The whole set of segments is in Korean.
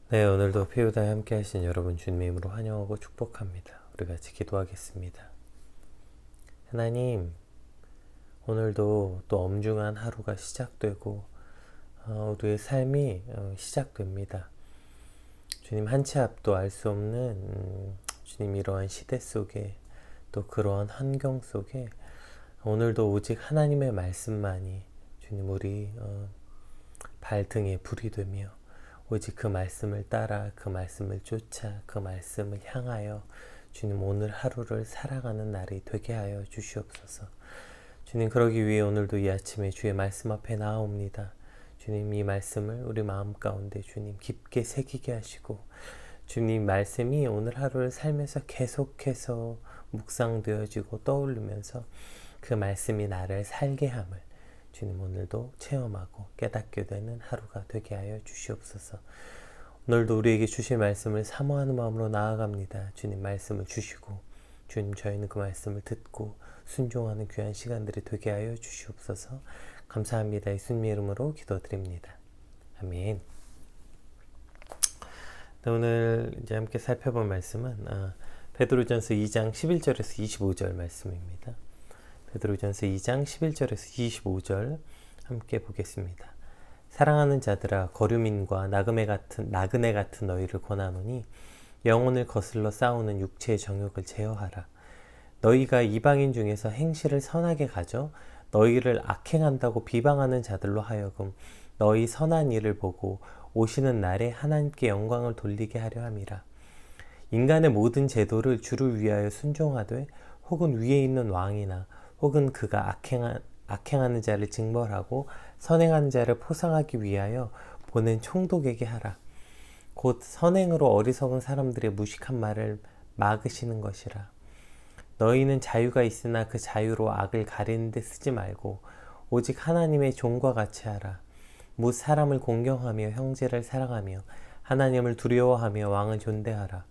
네, 오늘도 피우다에 함께 하신 여러분 주님의 이름으로 환영하고 축복합니다. 우리 같이 기도하겠습니다. 하나님, 오늘도 또 엄중한 하루가 시작되고 우리의 삶이 시작됩니다. 주님, 한 치 앞도 알 수 없는 주님 이러한 시대 속에 또 그러한 환경 속에 오늘도 오직 하나님의 말씀만이 주님 우리 발등에 불이 되며 오직 그 말씀을 따라 그 말씀을 쫓아 그 말씀을 향하여 주님 오늘 하루를 살아가는 날이 되게 하여 주시옵소서. 주님, 그러기 위해 오늘도 이 아침에 주의 말씀 앞에 나아옵니다. 주님, 이 말씀을 우리 마음 가운데 주님 깊게 새기게 하시고 주님 말씀이 오늘 하루를 살면서 계속해서 묵상되어지고 떠오르면서 그 말씀이 나를 살게 함을 주님 오늘도 체험하고 깨닫게 되는 하루가 되게 하여 주시옵소서. 오늘도 우리에게 주실 말씀을 사모하는 마음으로 나아갑니다. 주님 말씀을 주시고 주님 저희는 그 말씀을 듣고 순종하는 귀한 시간들이 되게 하여 주시옵소서. 감사합니다. 예수님의 이름으로 기도드립니다. 아멘. 오늘 이제 함께 살펴볼 말씀은 베드로전서 2장 11절에서 25절 말씀입니다. 베드로전서 2장 11절에서 25절 함께 보겠습니다. 사랑하는 자들아, 거류민과 나그네 같은 너희를 권하노니 영혼을 거슬러 싸우는 육체의 정욕을 제어하라. 너희가 이방인 중에서 행실을 선하게 가져 너희를 악행한다고 비방하는 자들로 하여금 너희 선한 일을 보고 오시는 날에 하나님께 영광을 돌리게 하려 함이라. 인간의 모든 제도를 주를 위하여 순종하되 혹은 위에 있는 왕이나 혹은 그가 악행하는 자를 징벌하고 선행하는 자를 포상하기 위하여 보낸 총독에게 하라. 곧 선행으로 어리석은 사람들의 무식한 말을 막으시는 것이라. 너희는 자유가 있으나 그 자유로 악을 가리는 데 쓰지 말고 오직 하나님의 종과 같이 하라. 무 사람을 공경하며 형제를 사랑하며 하나님을 두려워하며 왕을 존대하라.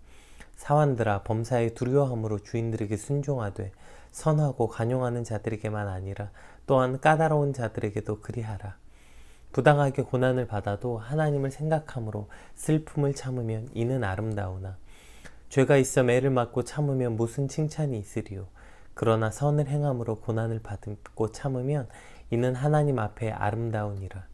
사환들아, 범사에 두려워함으로 주인들에게 순종하되 선하고 간용하는 자들에게만 아니라 또한 까다로운 자들에게도 그리하라. 부당하게 고난을 받아도 하나님을 생각함으로 슬픔을 참으면 이는 아름다우나 죄가 있어 매를 맞고 참으면 무슨 칭찬이 있으리요. 그러나 선을 행함으로 고난을 받고 참으면 이는 하나님 앞에 아름다우니라.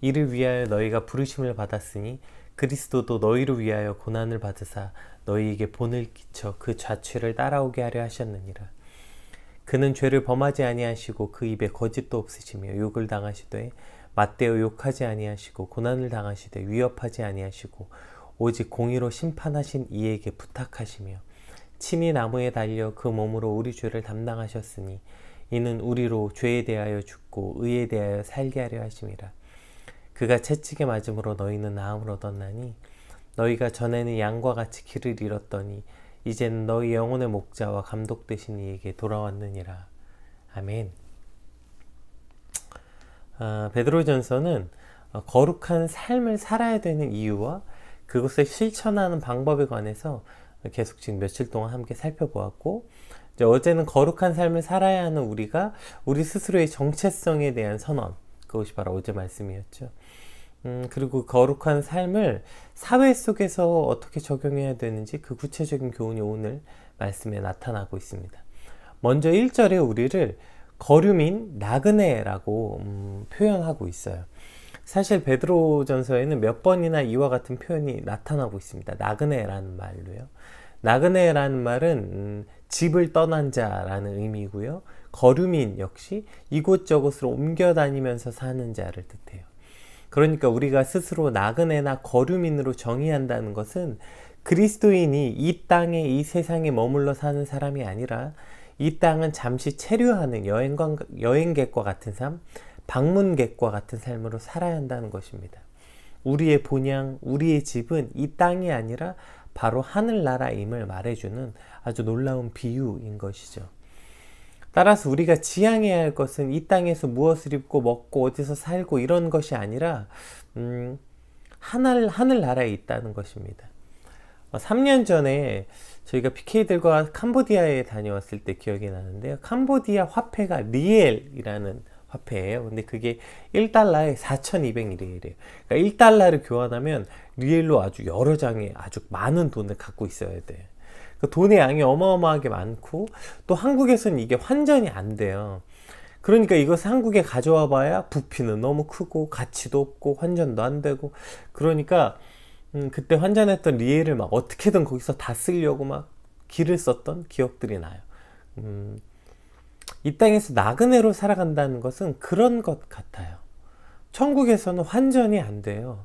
이를 위하여 너희가 부르심을 받았으니 그리스도도 너희를 위하여 고난을 받으사 너희에게 본을 끼쳐 그 좌취를 따라오게 하려 하셨느니라. 그는 죄를 범하지 아니하시고 그 입에 거짓도 없으시며 욕을 당하시되 맞대어 욕하지 아니하시고 고난을 당하시되 위협하지 아니하시고 오직 공의로 심판하신 이에게 부탁하시며 친히 나무에 달려 그 몸으로 우리 죄를 담당하셨으니 이는 우리로 죄에 대하여 죽고 의에 대하여 살게 하려 하심이라. 그가 채찍에 맞음으로 너희는 나음을 얻었나니 너희가 전에는 양과 같이 길을 잃었더니 이제는 너희 영혼의 목자와 감독 되신 이에게 돌아왔느니라. 아멘. 베드로전서는 거룩한 삶을 살아야 되는 이유와 그것을 실천하는 방법에 관해서 계속 지금 며칠 동안 함께 살펴보았고, 이제 어제는 거룩한 삶을 살아야 하는 우리가 우리 스스로의 정체성에 대한 선언, 그것이 바로 어제 말씀이었죠. 그리고 거룩한 삶을 사회 속에서 어떻게 적용해야 되는지 그 구체적인 교훈이 오늘 말씀에 나타나고 있습니다. 먼저 1절에 우리를 거류민, 나그네라고 표현하고 있어요. 사실 베드로전서에는 몇 번이나 이와 같은 표현이 나타나고 있습니다. 나그네라는 말로요. 나그네라는 말은 집을 떠난 자라는 의미고요. 거류민 역시 이곳저곳으로 옮겨 다니면서 사는 자를 뜻해요. 그러니까 우리가 스스로 나그네나 거류민으로 정의한다는 것은 그리스도인이 이 땅에 이 세상에 머물러 사는 사람이 아니라 이 땅은 잠시 체류하는 여행객과 같은 삶, 방문객과 같은 삶으로 살아야 한다는 것입니다. 우리의 본향, 우리의 집은 이 땅이 아니라 바로 하늘나라임을 말해주는 아주 놀라운 비유인 것이죠. 따라서 우리가 지향해야 할 것은 이 땅에서 무엇을 입고 먹고 어디서 살고 이런 것이 아니라 하늘나라에 있다는 것입니다. 3년 전에 저희가 PK들과 캄보디아에 다녀왔을 때 기억이 나는데요. 캄보디아 화폐가 리엘이라는 화폐예요. 근데 그게 1달러에 4,200리엘이에요. 그러니까 1달러를 교환하면 리엘로 아주 여러 장의 아주 많은 돈을 갖고 있어야 돼. 그 돈의 양이 어마어마하게 많고, 또 한국에서는 이게 환전이 안 돼요. 그러니까 이것을 한국에 가져와 봐야 부피는 너무 크고 가치도 없고 환전도 안 되고, 그러니까 그때 환전했던 리엘을 막 어떻게든 거기서 다 쓰려고 막 기를 썼던 기억들이 나요. 이 땅에서 나그네로 살아간다는 것은 그런 것 같아요. 천국에서는 환전이 안 돼요.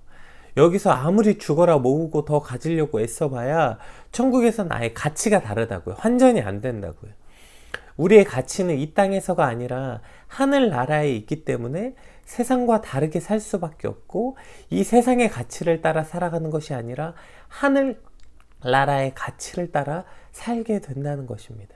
여기서 아무리 죽어라 모으고 더 가지려고 애써봐야 천국에서는 아예 가치가 다르다고요. 환전이 안 된다고요. 우리의 가치는 이 땅에서가 아니라 하늘나라에 있기 때문에 세상과 다르게 살 수밖에 없고, 이 세상의 가치를 따라 살아가는 것이 아니라 하늘나라의 가치를 따라 살게 된다는 것입니다.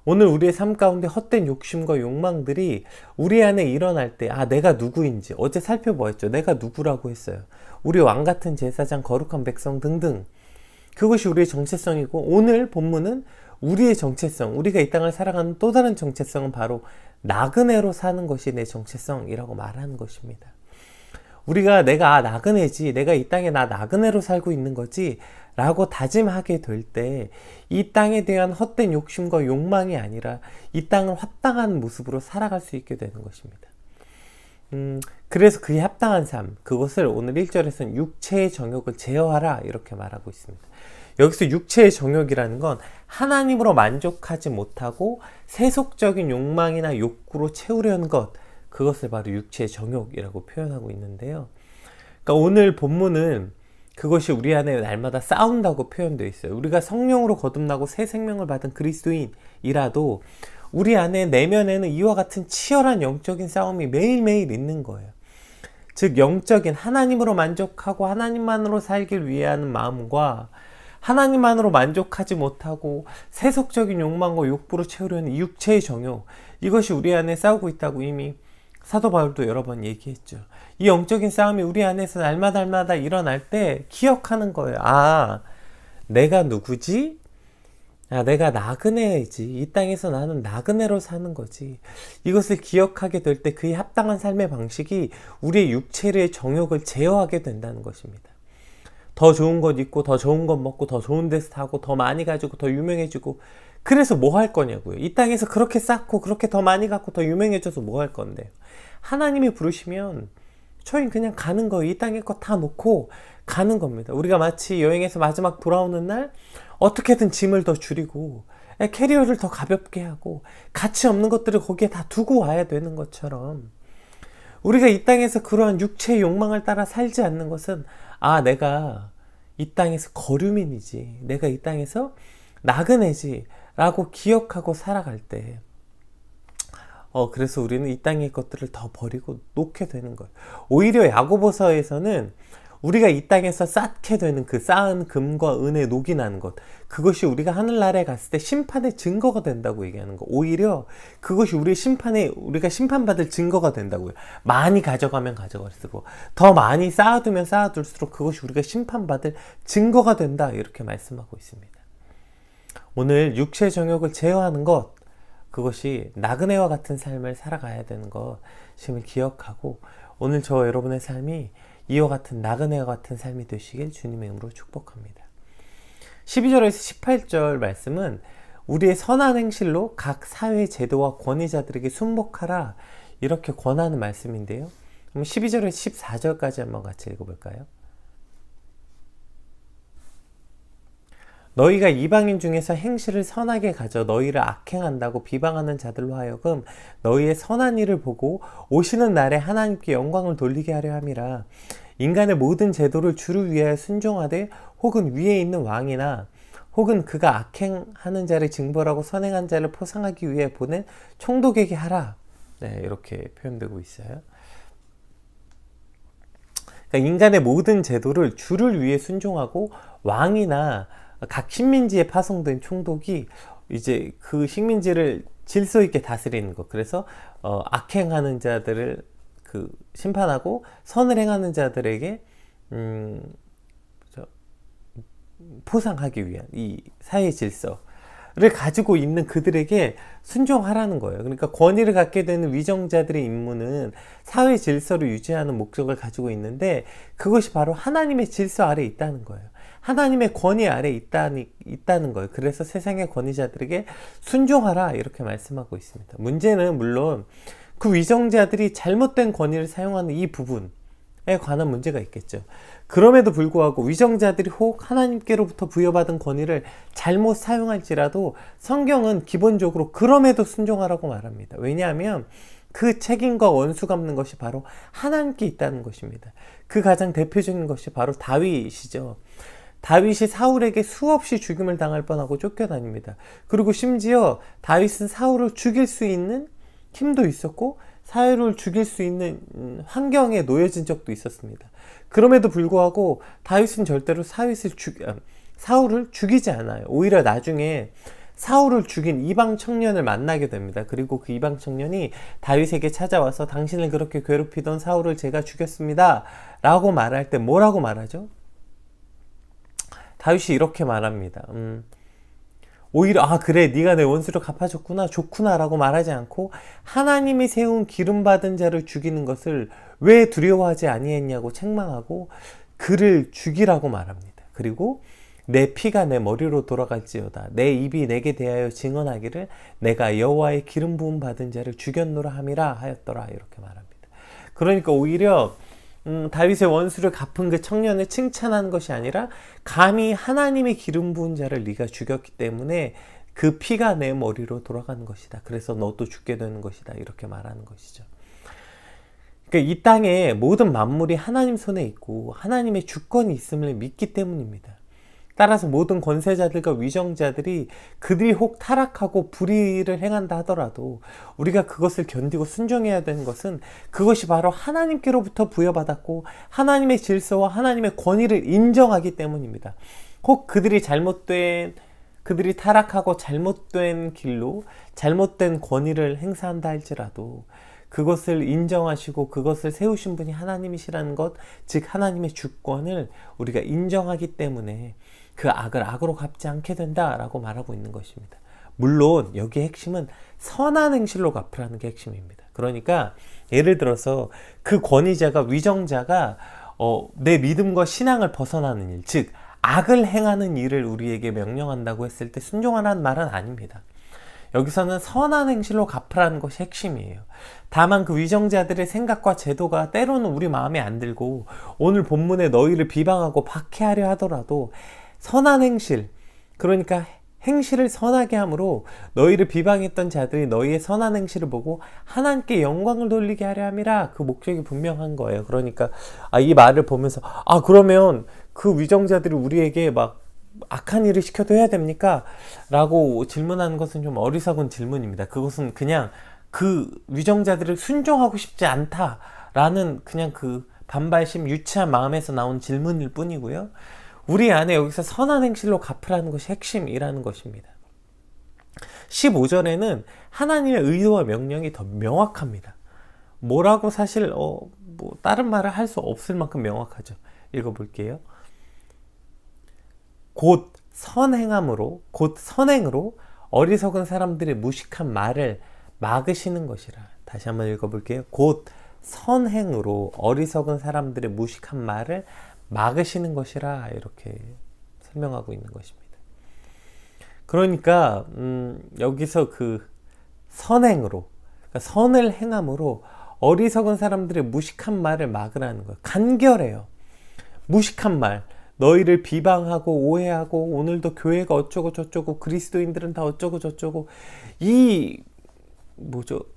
오늘 우리의 삶 가운데 헛된 욕심과 욕망들이 우리 안에 일어날 때, 내가 누구인지 어제 살펴보았죠. 내가 누구라고 했어요. 우리 왕같은 제사장, 거룩한 백성 등등. 그것이 우리의 정체성이고, 오늘 본문은 우리의 정체성, 우리가 이 땅을 살아가는 또 다른 정체성은 바로 나그네로 사는 것이 내 정체성이라고 말하는 것입니다. 우리가 내가 나그네지, 내가 이 땅에 나그네로 살고 있는 거지 라고 다짐하게 될 때, 이 땅에 대한 헛된 욕심과 욕망이 아니라 이 땅을 합당한 모습으로 살아갈 수 있게 되는 것입니다. 그래서 그에 합당한 삶, 그것을 오늘 1절에서는 육체의 정욕을 제어하라 이렇게 말하고 있습니다. 여기서 육체의 정욕이라는 건 하나님으로 만족하지 못하고 세속적인 욕망이나 욕구로 채우려는 것, 그것을 바로 육체의 정욕이라고 표현하고 있는데요. 그러니까 오늘 본문은 그것이 우리 안에 날마다 싸운다고 표현되어 있어요. 우리가 성령으로 거듭나고 새 생명을 받은 그리스도인이라도 우리 안에 내면에는 이와 같은 치열한 영적인 싸움이 매일매일 있는 거예요. 즉 영적인 하나님으로 만족하고 하나님만으로 살길 위해 하는 마음과 하나님만으로 만족하지 못하고 세속적인 욕망과 욕구로 채우려는 육체의 정욕, 이것이 우리 안에 싸우고 있다고 이미 사도 바울도 여러 번 얘기했죠. 이 영적인 싸움이 우리 안에서 날마다 일어날 때 기억하는 거예요. 내가 누구지? 내가 나그네이지. 이 땅에서 나는 나그네로 사는 거지. 이것을 기억하게 될 때 그에 합당한 삶의 방식이 우리의 육체의 정욕을 제어하게 된다는 것입니다. 더 좋은 것 입고, 더 좋은 것 먹고, 더 좋은 데서 타고, 더 많이 가지고, 더 유명해지고. 그래서 뭐 할 거냐고요. 이 땅에서 그렇게 쌓고, 그렇게 더 많이 갖고, 더 유명해져서 뭐 할 건데요. 하나님이 부르시면 저희는 그냥 가는 거예요. 이 땅에 거 다 놓고 가는 겁니다. 우리가 마치 여행에서 마지막 돌아오는 날 어떻게든 짐을 더 줄이고 캐리어를 더 가볍게 하고 가치 없는 것들을 거기에 다 두고 와야 되는 것처럼, 우리가 이 땅에서 그러한 육체의 욕망을 따라 살지 않는 것은 내가 이 땅에서 거류민이지, 내가 이 땅에서 나그네지 라고 기억하고 살아갈 때 그래서 우리는 이 땅의 것들을 더 버리고 놓게 되는 거예요. 오히려 야고보서에서는 우리가 이 땅에서 쌓게 되는 그 쌓은 금과 은의 녹이 나는 것, 그것이 우리가 하늘나라에 갔을 때 심판의 증거가 된다고 얘기하는 거. 오히려 그것이 우리가 심판받을 증거가 된다고요. 많이 가져가면 가져갈수록, 더 많이 쌓아두면 쌓아둘수록 그것이 우리가 심판받을 증거가 된다, 이렇게 말씀하고 있습니다. 오늘 육체 정욕을 제어하는 것, 그것이 나그네와 같은 삶을 살아가야 되는 것임을 기억하고, 오늘 저 여러분의 삶이 이와 같은 나그네와 같은 삶이 되시길 주님의 이름으로 축복합니다. 12절에서 18절 말씀은 우리의 선한 행실로 각 사회 제도와 권위자들에게 순복하라 이렇게 권하는 말씀인데요. 그럼 12절에서 14절까지 한번 같이 읽어볼까요? 너희가 이방인 중에서 행실을 선하게 가져 너희를 악행한다고 비방하는 자들로 하여금 너희의 선한 일을 보고 오시는 날에 하나님께 영광을 돌리게 하려 함이라. 인간의 모든 제도를 주를 위하여 순종하되 혹은 위에 있는 왕이나 혹은 그가 악행하는 자를 징벌하고 선행한 자를 포상하기 위해 보낸 총독에게 하라. 이렇게 표현되고 있어요. 그러니까 인간의 모든 제도를 주를 위해 순종하고 왕이나 각 식민지에 파송된 총독이 이제 그 식민지를 질서 있게 다스리는 것. 그래서 악행하는 자들을 심판하고 선을 행하는 자들에게 포상하기 위한 이 사회 질서를 가지고 있는 그들에게 순종하라는 거예요. 그러니까 권위를 갖게 되는 위정자들의 임무는 사회 질서를 유지하는 목적을 가지고 있는데 그것이 바로 하나님의 질서 아래에 있다는 거예요. 하나님의 권위 아래에 있다는 거예요. 그래서 세상의 권위자들에게 순종하라 이렇게 말씀하고 있습니다. 문제는 물론 그 위정자들이 잘못된 권위를 사용하는 이 부분에 관한 문제가 있겠죠. 그럼에도 불구하고 위정자들이 혹 하나님께로부터 부여받은 권위를 잘못 사용할지라도 성경은 기본적으로 그럼에도 순종하라고 말합니다. 왜냐하면 그 책임과 원수 갚는 것이 바로 하나님께 있다는 것입니다. 그 가장 대표적인 것이 바로 다윗이죠. 다윗이 사울에게 수없이 죽임을 당할 뻔하고 쫓겨다닙니다. 그리고 심지어 다윗은 사울을 죽일 수 있는 힘도 있었고 사울을 죽일 수 있는 환경에 놓여진 적도 있었습니다. 그럼에도 불구하고 다윗은 절대로 사울을 죽이지 않아요. 오히려 나중에 사울을 죽인 이방 청년을 만나게 됩니다. 그리고 그 이방 청년이 다윗에게 찾아와서 당신을 그렇게 괴롭히던 사울을 제가 죽였습니다 라고 말할 때 뭐라고 말하죠? 다윗이 이렇게 말합니다. 오히려 그래 네가 내 원수를 갚아줬구나 좋구나 라고 말하지 않고 하나님이 세운 기름받은 자를 죽이는 것을 왜 두려워하지 아니했냐고 책망하고 그를 죽이라고 말합니다. 그리고 내 피가 내 머리로 돌아갈지어다 내 입이 내게 대하여 증언하기를 내가 여호와의 기름 부음 받은 자를 죽였노라 함이라 하였더라 이렇게 말합니다. 그러니까 오히려 다윗의 원수를 갚은 그 청년을 칭찬하는 것이 아니라 감히 하나님의 기름 부은 자를 네가 죽였기 때문에 그 피가 내 머리로 돌아가는 것이다. 그래서 너도 죽게 되는 것이다. 이렇게 말하는 것이죠. 그러니까 이 땅에 모든 만물이 하나님 손에 있고 하나님의 주권이 있음을 믿기 때문입니다. 따라서 모든 권세자들과 위정자들이 그들이 혹 타락하고 불의를 행한다 하더라도 우리가 그것을 견디고 순종해야 되는 것은 그것이 바로 하나님께로부터 부여받았고 하나님의 질서와 하나님의 권위를 인정하기 때문입니다. 혹 그들이 타락하고 잘못된 길로 잘못된 권위를 행사한다 할지라도 그것을 인정하시고 그것을 세우신 분이 하나님이시라는 것, 즉 하나님의 주권을 우리가 인정하기 때문에 그 악을 악으로 갚지 않게 된다라고 말하고 있는 것입니다. 물론 여기의 핵심은 선한 행실로 갚으라는 게 핵심입니다. 그러니까 예를 들어서 그 권위자가 위정자가 내 믿음과 신앙을 벗어나는 일, 즉 악을 행하는 일을 우리에게 명령한다고 했을 때 순종하라는 말은 아닙니다. 여기서는 선한 행실로 갚으라는 것이 핵심이에요. 다만 그 위정자들의 생각과 제도가 때로는 우리 마음에 안 들고 오늘 본문에 너희를 비방하고 박해하려 하더라도 선한 행실, 그러니까 행실을 선하게 함으로 너희를 비방했던 자들이 너희의 선한 행실을 보고 하나님께 영광을 돌리게 하려 함이라 그 목적이 분명한 거예요. 그러니까 이 말을 보면서 그러면 그 위정자들이 우리에게 막 악한 일을 시켜도 해야 됩니까? 라고 질문하는 것은 좀 어리석은 질문입니다. 그것은 그냥 그 위정자들을 순종하고 싶지 않다라는 그냥 그 반발심, 유치한 마음에서 나온 질문일 뿐이고요. 우리 안에 여기서 선한 행실로 갚으라는 것이 핵심이라는 것입니다. 15절에는 하나님의 의도와 명령이 더 명확합니다. 뭐라고 사실 다른 말을 할 수 없을 만큼 명확하죠. 읽어볼게요. 곧 선행으로 어리석은 사람들의 무식한 말을 막으시는 것이라. 다시 한번 읽어볼게요. 곧 선행으로 어리석은 사람들의 무식한 말을 막으시는 것이라 이렇게 설명하고 있는 것입니다. 그러니까 여기서 그 선행으로, 그러니까 선을 행함으로 어리석은 사람들의 무식한 말을 막으라는 거예요. 간결해요. 무식한 말, 너희를 비방하고 오해하고 오늘도 교회가 어쩌고 저쩌고 그리스도인들은 다 어쩌고 저쩌고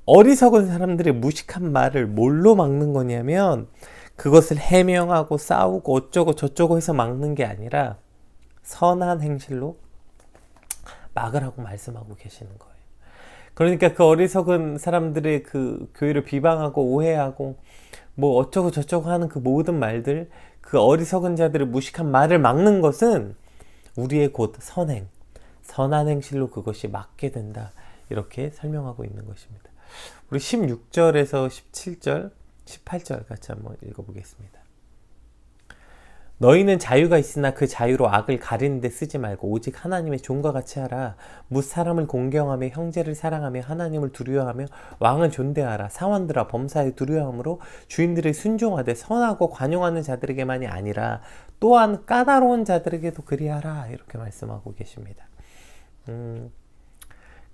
어리석은 사람들의 무식한 말을 뭘로 막는 거냐면 그것을 해명하고 싸우고 어쩌고 저쩌고 해서 막는 게 아니라 선한 행실로 막으라고 말씀하고 계시는 거예요. 그러니까 그 어리석은 사람들의 그 교회를 비방하고 오해하고 어쩌고 저쩌고 하는 그 모든 말들, 그 어리석은 자들의 무식한 말을 막는 것은 우리의 곧 선한 행실로 그것이 막게 된다. 이렇게 설명하고 있는 것입니다. 우리 16절에서 17절, 18절 같이 한번 읽어보겠습니다. 너희는 자유가 있으나 그 자유로 악을 가리는 데 쓰지 말고 오직 하나님의 종과 같이 하라. 뭇 사람을 공경하며 형제를 사랑하며 하나님을 두려워하며 왕을 존대하라. 사원들아 범사에 두려워함으로 주인들의 순종하되 선하고 관용하는 자들에게만이 아니라 또한 까다로운 자들에게도 그리하라. 이렇게 말씀하고 계십니다. 그러니까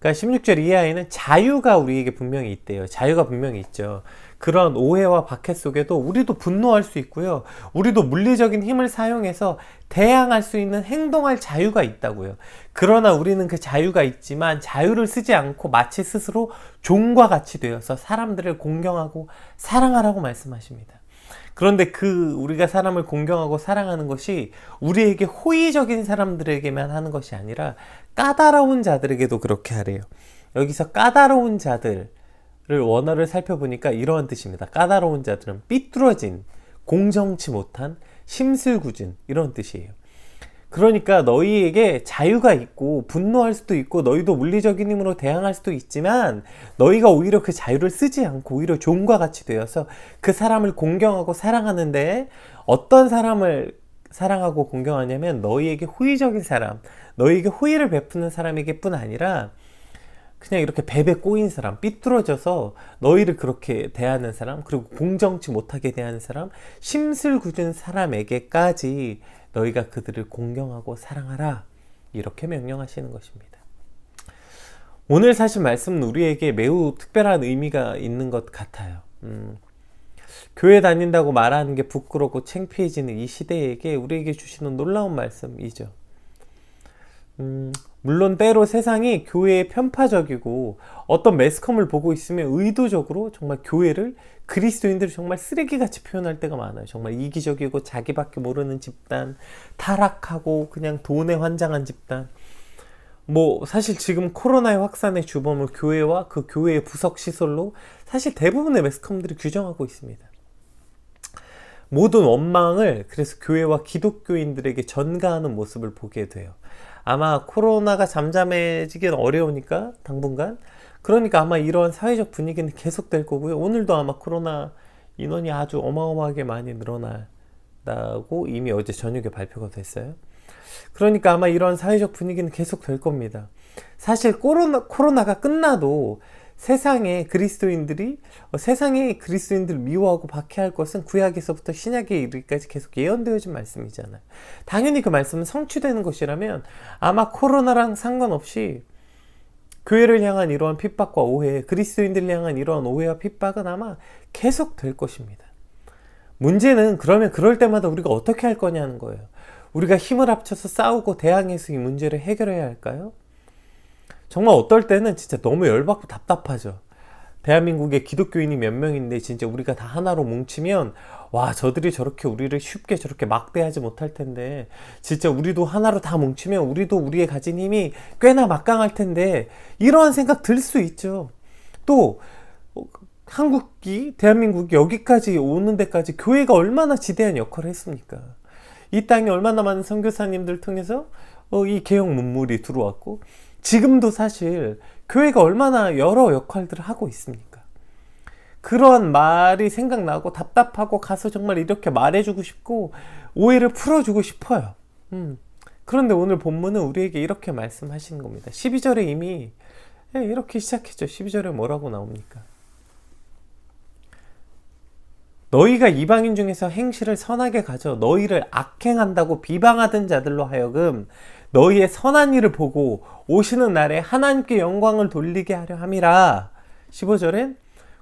16절 이하에는 자유가 우리에게 분명히 있대요. 자유가 분명히 있죠. 그런 오해와 박해 속에도 우리도 분노할 수 있고요. 우리도 물리적인 힘을 사용해서 대항할 수 있는 행동할 자유가 있다고요. 그러나 우리는 그 자유가 있지만 자유를 쓰지 않고 마치 스스로 종과 같이 되어서 사람들을 공경하고 사랑하라고 말씀하십니다. 그런데 우리가 사람을 공경하고 사랑하는 것이 우리에게 호의적인 사람들에게만 하는 것이 아니라 까다로운 자들에게도 그렇게 하래요. 여기서 까다로운 자들을 원어를 살펴보니까 이러한 뜻입니다. 까다로운 자들은 삐뚤어진, 공정치 못한, 심술궂은 이런 뜻이에요. 그러니까 너희에게 자유가 있고 분노할 수도 있고 너희도 물리적인 힘으로 대항할 수도 있지만 너희가 오히려 그 자유를 쓰지 않고 오히려 종과 같이 되어서 그 사람을 공경하고 사랑하는데 어떤 사람을 사랑하고 공경하냐면 너희에게 호의적인 사람, 너희에게 호의를 베푸는 사람에게 뿐 아니라 그냥 이렇게 뱀에 꼬인 사람, 삐뚤어져서 너희를 그렇게 대하는 사람, 그리고 공정치 못하게 대하는 사람, 심술궂은 사람에게까지 너희가 그들을 공경하고 사랑하라. 이렇게 명령하시는 것입니다. 오늘 사실 말씀은 우리에게 매우 특별한 의미가 있는 것 같아요. 교회 다닌다고 말하는 게 부끄럽고 창피해지는 이 시대에게 우리에게 주시는 놀라운 말씀이죠. 물론 때로 세상이 교회에 편파적이고 어떤 매스컴을 보고 있으면 의도적으로 정말 교회를 그리스도인들을 정말 쓰레기같이 표현할 때가 많아요. 정말 이기적이고 자기밖에 모르는 집단, 타락하고 그냥 돈에 환장한 집단. 사실 지금 코로나의 확산의 주범을 교회와 그 교회의 부석시설로 사실 대부분의 매스컴들이 규정하고 있습니다. 모든 원망을 그래서 교회와 기독교인들에게 전가하는 모습을 보게 돼요. 아마 코로나가 잠잠해지긴 어려우니까 당분간, 그러니까 아마 이런 사회적 분위기는 계속될 거고요. 오늘도 아마 코로나 인원이 아주 어마어마하게 많이 늘어난다고 이미 어제 저녁에 발표가 됐어요. 그러니까 아마 이런 사회적 분위기는 계속될 겁니다. 사실 코로나가 끝나도 세상에 그리스도인들을 미워하고 박해할 것은 구약에서부터 신약에 이르기까지 계속 예언되어진 말씀이잖아요. 당연히 그 말씀은 성취되는 것이라면 아마 코로나랑 상관없이 교회를 향한 이러한 핍박과 오해, 그리스도인들을 향한 이러한 오해와 핍박은 아마 계속될 것입니다. 문제는 그러면 그럴 때마다 우리가 어떻게 할 거냐는 거예요. 우리가 힘을 합쳐서 싸우고 대항해서 이 문제를 해결해야 할까요? 정말 어떨 때는 진짜 너무 열받고 답답하죠. 대한민국에 기독교인이 몇 명인데 진짜 우리가 다 하나로 뭉치면 와, 저들이 저렇게 우리를 쉽게 저렇게 막대하지 못할 텐데 진짜 우리도 하나로 다 뭉치면 우리도 우리의 가진 힘이 꽤나 막강할 텐데 이러한 생각 들 수 있죠. 또 대한민국이 여기까지 오는 데까지 교회가 얼마나 지대한 역할을 했습니까? 이 땅에 얼마나 많은 선교사님들 통해서 이 개혁 문물이 들어왔고 지금도 사실 교회가 얼마나 여러 역할들을 하고 있습니까? 그러한 말이 생각나고 답답하고 가서 정말 이렇게 말해주고 싶고 오해를 풀어주고 싶어요. 그런데 오늘 본문은 우리에게 이렇게 말씀하시는 겁니다. 12절에 이미 이렇게 시작했죠. 12절에 뭐라고 나옵니까? 너희가 이방인 중에서 행실을 선하게 가져 너희를 악행한다고 비방하던 자들로 하여금 너희의 선한 일을 보고 오시는 날에 하나님께 영광을 돌리게 하려 함이라. 15절엔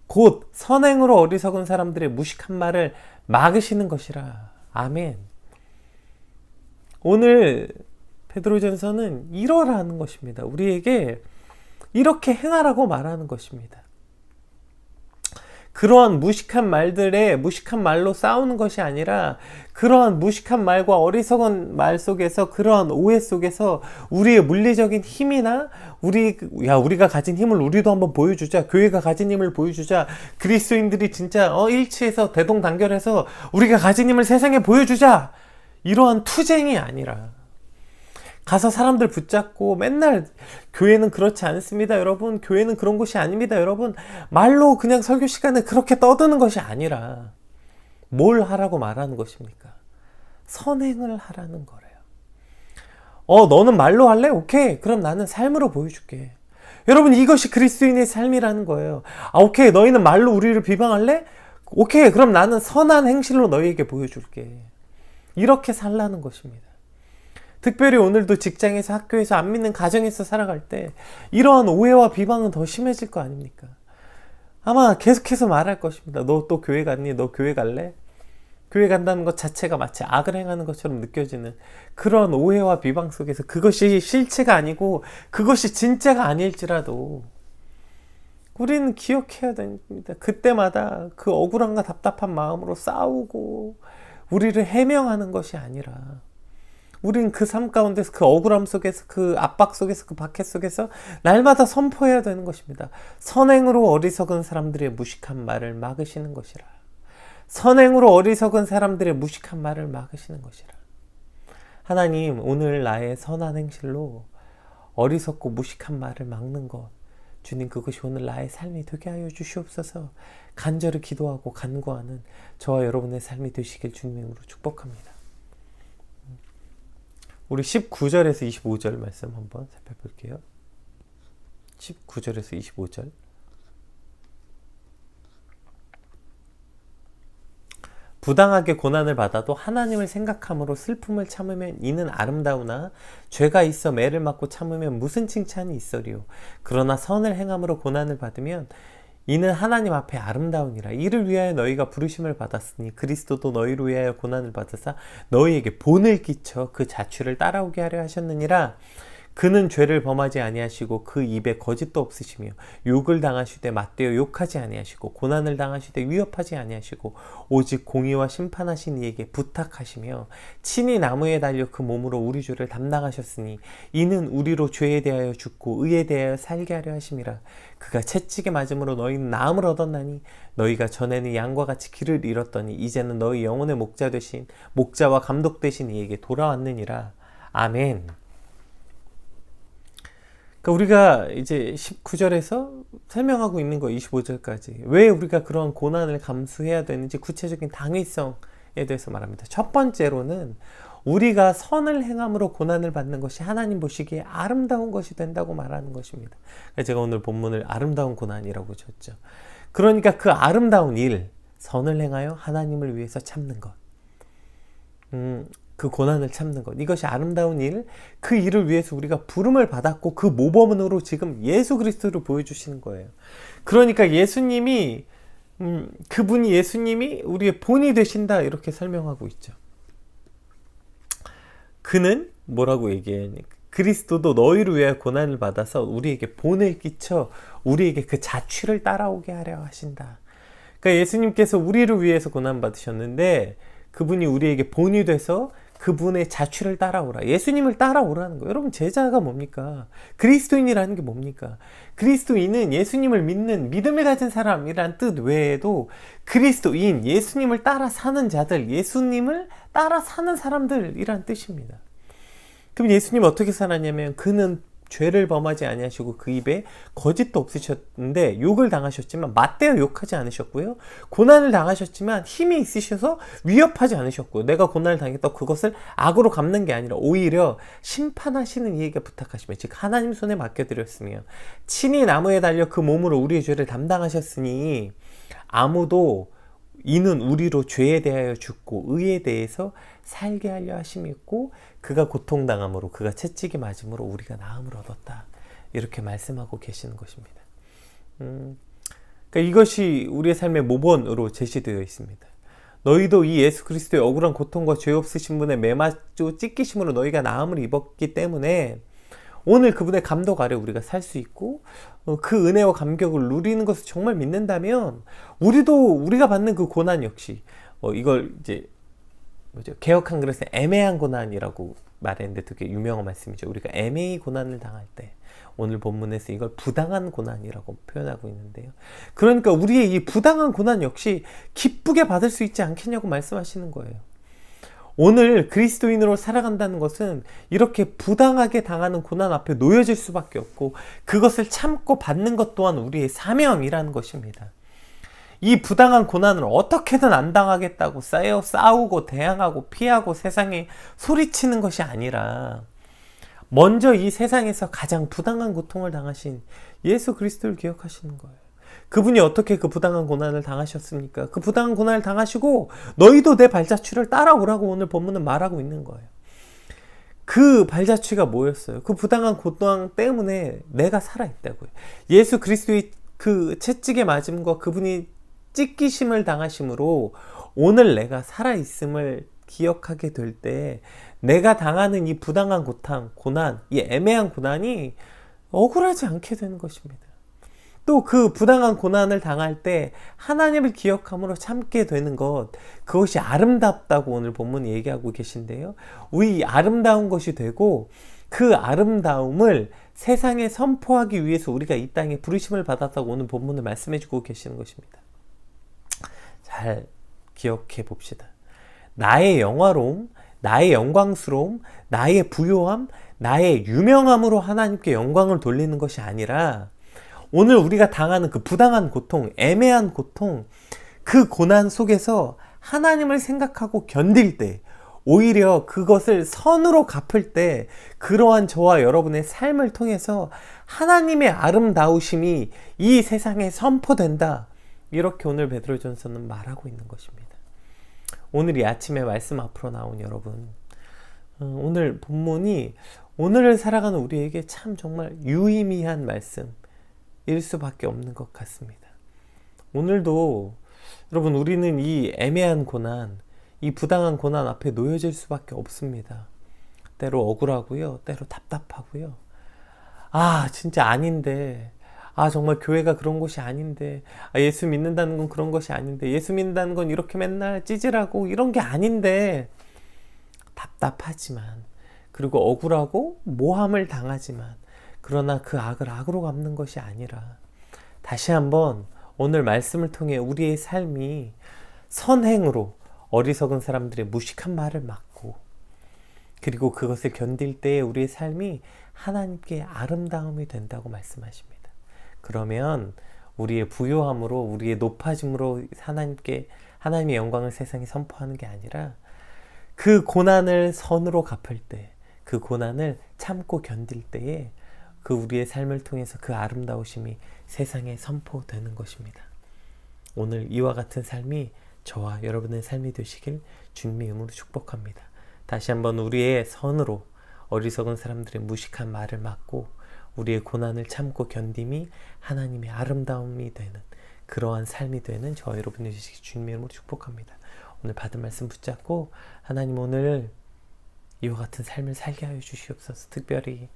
곧 선행으로 어리석은 사람들의 무식한 말을 막으시는 것이라. 아멘. 오늘 베드로전서는 이러라는 것입니다. 우리에게 이렇게 행하라고 말하는 것입니다. 그러한 무식한 말로 싸우는 것이 아니라 그러한 무식한 말과 어리석은 말 속에서 그러한 오해 속에서 우리의 물리적인 힘이나 우리가 가진 힘을 우리도 한번 보여주자. 교회가 가진 힘을 보여주자. 그리스도인들이 진짜 일치해서 대동단결해서 우리가 가진 힘을 세상에 보여주자. 이러한 투쟁이 아니라 가서 사람들 붙잡고 맨날 교회는 그렇지 않습니다 여러분, 교회는 그런 곳이 아닙니다 여러분, 말로 그냥 설교 시간에 그렇게 떠드는 것이 아니라 뭘 하라고 말하는 것입니까? 선행을 하라는 거래요. 너는 말로 할래? 오케이. 그럼 나는 삶으로 보여줄게. 여러분, 이것이 그리스도인의 삶이라는 거예요. 오케이. 너희는 말로 우리를 비방할래? 오케이. 그럼 나는 선한 행실로 너희에게 보여줄게. 이렇게 살라는 것입니다. 특별히 오늘도 직장에서, 학교에서, 안 믿는 가정에서 살아갈 때 이러한 오해와 비방은 더 심해질 거 아닙니까? 아마 계속해서 말할 것입니다. 너 또 교회 갔니? 너 교회 갈래? 교회 간다는 것 자체가 마치 악을 행하는 것처럼 느껴지는 그런 오해와 비방 속에서 그것이 실체가 아니고 그것이 진짜가 아닐지라도 우리는 기억해야 됩니다. 그때마다 그 억울함과 답답한 마음으로 싸우고 우리를 해명하는 것이 아니라 우리는 그 삶 가운데서 그 억울함 속에서 그 압박 속에서 그 박해 속에서 날마다 선포해야 되는 것입니다. 선행으로 어리석은 사람들의 무식한 말을 막으시는 것이라. 선행으로 어리석은 사람들의 무식한 말을 막으시는 것이라. 하나님, 오늘 나의 선한 행실로 어리석고 무식한 말을 막는 것, 주님, 그것이 오늘 나의 삶이 되게 하여 주시옵소서. 간절히 기도하고 간구하는 저와 여러분의 삶이 되시길 주님으로 축복합니다. 우리 19절에서 25절 말씀 한번 살펴볼게요. 19절에서 25절. 부당하게 고난을 받아도 하나님을 생각함으로 슬픔을 참으면 이는 아름다우나 죄가 있어 매를 맞고 참으면 무슨 칭찬이 있으리요. 그러나 선을 행함으로 고난을 받으면 이는 하나님 앞에 아름다우니라. 이를 위하여 너희가 부르심을 받았으니 그리스도도 너희를 위하여 고난을 받으사 너희에게 본을 끼쳐 그 자취를 따라오게 하려 하셨느니라. 그는 죄를 범하지 아니하시고 그 입에 거짓도 없으시며 욕을 당하시되 맞대어 욕하지 아니하시고 고난을 당하시되 위협하지 아니하시고 오직 공의와 심판하신 이에게 부탁하시며 친히 나무에 달려 그 몸으로 우리 죄를 담당하셨으니 이는 우리로 죄에 대하여 죽고 의에 대하여 살게 하려 하심이라. 그가 채찍에 맞음으로 너희는 나음을 얻었나니 너희가 전에는 양과 같이 길을 잃었더니 이제는 너희 영혼의 목자 되신 목자와 감독 되신 이에게 돌아왔느니라. 아멘. 우리가 이제 19절에서 설명하고 있는 거 25절까지 왜 우리가 그런 고난을 감수해야 되는지 구체적인 당위성에 대해서 말합니다. 첫 번째로는 우리가 선을 행함으로 고난을 받는 것이 하나님 보시기에 아름다운 것이 된다고 말하는 것입니다. 제가 오늘 본문을 아름다운 고난이라고 줬죠. 그러니까 그 아름다운 일, 선을 행하여 하나님을 위해서 참는 것, 그 고난을 참는 것, 이것이 아름다운 일, 그 일을 위해서 우리가 부름을 받았고 그 모범으로 지금 예수 그리스도를 보여주시는 거예요. 그러니까 예수님이 그분이 예수님이 우리의 본이 되신다 이렇게 설명하고 있죠. 그는 뭐라고 얘기하니? 그리스도도 너희를 위하여 고난을 받아서 우리에게 본을 끼쳐 우리에게 그 자취를 따라오게 하려 하신다. 그러니까 예수님께서 우리를 위해서 고난 받으셨는데 그분이 우리에게 본이 돼서 그분의 자취를 따라오라. 예수님을 따라오라는 거예요. 여러분, 제자가 뭡니까? 그리스도인이라는 게 뭡니까? 그리스도인은 예수님을 믿는 믿음을 가진 사람이란 뜻 외에도 그리스도인, 예수님을 따라 사는 자들, 예수님을 따라 사는 사람들이란 뜻입니다. 그럼 예수님 어떻게 살았냐면 그는 죄를 범하지 아니하시고 그 입에 거짓도 없으셨는데 욕을 당하셨지만 맞대어 욕하지 않으셨고요. 고난을 당하셨지만 힘이 있으셔서 위협하지 않으셨고요. 내가 고난을 당했다 그것을 악으로 갚는 게 아니라 오히려 심판하시는 이에게 부탁하시며 즉 하나님 손에 맡겨드렸으며 친히 나무에 달려 그 몸으로 우리의 죄를 담당하셨으니 아무도 이는 우리로 죄에 대하여 죽고 의에 대해서 살게 하려 하심이 있고 그가 고통당함으로 그가 채찍이 맞음으로 우리가 나음을 얻었다. 이렇게 말씀하고 계시는 것입니다. 그러니까 이것이 우리의 삶의 모본으로 제시되어 있습니다. 너희도 이 예수 그리스도의 억울한 고통과 죄 없으신 분의 매맞고 찢기심으로 너희가 나음을 입었기 때문에 오늘 그분의 감독 아래 우리가 살 수 있고 그 은혜와 감격을 누리는 것을 정말 믿는다면 우리가 받는 그 고난 역시 이걸 이제 개역 한글에서 애매한 고난이라고 말했는데 되게 유명한 말씀이죠. 우리가 애매히 고난을 당할 때 오늘 본문에서 이걸 부당한 고난이라고 표현하고 있는데요. 그러니까 우리의 이 부당한 고난 역시 기쁘게 받을 수 있지 않겠냐고 말씀하시는 거예요. 오늘 그리스도인으로 살아간다는 것은 이렇게 부당하게 당하는 고난 앞에 놓여질 수밖에 없고 그것을 참고 받는 것 또한 우리의 사명이라는 것입니다. 이 부당한 고난을 어떻게든 안 당하겠다고 싸우고 대항하고 피하고 세상에 소리치는 것이 아니라 먼저 이 세상에서 가장 부당한 고통을 당하신 예수 그리스도를 기억하시는 거예요. 그분이 어떻게 그 부당한 고난을 당하셨습니까? 그 부당한 고난을 당하시고 너희도 내 발자취를 따라오라고 오늘 본문은 말하고 있는 거예요. 그 발자취가 뭐였어요? 그 부당한 고난 때문에 내가 살아있다고요. 예수 그리스도의 그 채찍에 맞음과 그분이 찢기심을 당하심으로 오늘 내가 살아있음을 기억하게 될 때 내가 당하는 이 부당한 고난, 이 애매한 고난이 억울하지 않게 되는 것입니다. 또 그 부당한 고난을 당할 때 하나님을 기억함으로 참게 되는 것, 그것이 아름답다고 오늘 본문이 얘기하고 계신데요. 우리 아름다운 것이 되고 그 아름다움을 세상에 선포하기 위해서 우리가 이 땅에 부르심을 받았다고 오늘 본문을 말씀해 주고 계시는 것입니다. 잘 기억해 봅시다. 나의 영화로움, 나의 영광스러움, 나의 부요함, 나의 유명함으로 하나님께 영광을 돌리는 것이 아니라 오늘 우리가 당하는 그 부당한 고통, 애매한 고통, 그 고난 속에서 하나님을 생각하고 견딜 때, 오히려 그것을 선으로 갚을 때 그러한 저와 여러분의 삶을 통해서 하나님의 아름다우심이 이 세상에 선포된다. 이렇게 오늘 베드로전서는 말하고 있는 것입니다. 오늘 이 아침에 말씀 앞으로 나온 여러분, 오늘 본문이 오늘을 살아가는 우리에게 참 정말 유의미한 말씀일 수밖에 없는 것 같습니다. 오늘도 여러분, 우리는 이 애매한 고난, 이 부당한 고난 앞에 놓여질 수밖에 없습니다. 때로 억울하고요, 때로 답답하고요. 진짜 아닌데, 정말 교회가 그런 곳이 아닌데, 예수 믿는다는 건 그런 것이 아닌데, 예수 믿는다는 건 이렇게 맨날 찌질하고 이런 게 아닌데, 답답하지만, 그리고 억울하고 모함을 당하지만, 그러나 그 악을 악으로 갚는 것이 아니라 다시 한번 오늘 말씀을 통해 우리의 삶이 선행으로 어리석은 사람들의 무식한 말을 막고, 그리고 그것을 견딜 때에 우리의 삶이 하나님께 아름다움이 된다고 말씀하십니다. 그러면 우리의 부요함으로, 우리의 높아짐으로 하나님의 영광을 세상에 선포하는 게 아니라 그 고난을 선으로 갚을 때, 그 고난을 참고 견딜 때에 그 우리의 삶을 통해서 그 아름다우심이 세상에 선포되는 것입니다. 오늘 이와 같은 삶이 저와 여러분의 삶이 되시길 주님의 이름으로 축복합니다. 다시 한번 우리의 선으로 어리석은 사람들의 무식한 말을 막고 우리의 고난을 참고 견딤이 하나님의 아름다움이 되는 그러한 삶이 되는 저와 여러분이 되시길 주님의 이름으로 축복합니다. 오늘 받은 말씀 붙잡고 하나님, 오늘 이와 같은 삶을 살게 하여 주시옵소서. 특별히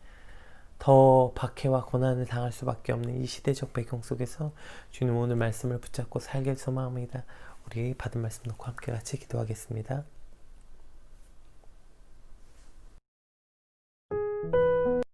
더 박해와 고난을 당할 수밖에 없는 이 시대적 배경 속에서 주님 오늘 말씀을 붙잡고 살길 소망합니다. 우리 받은 말씀 놓고 함께 같이 기도하겠습니다.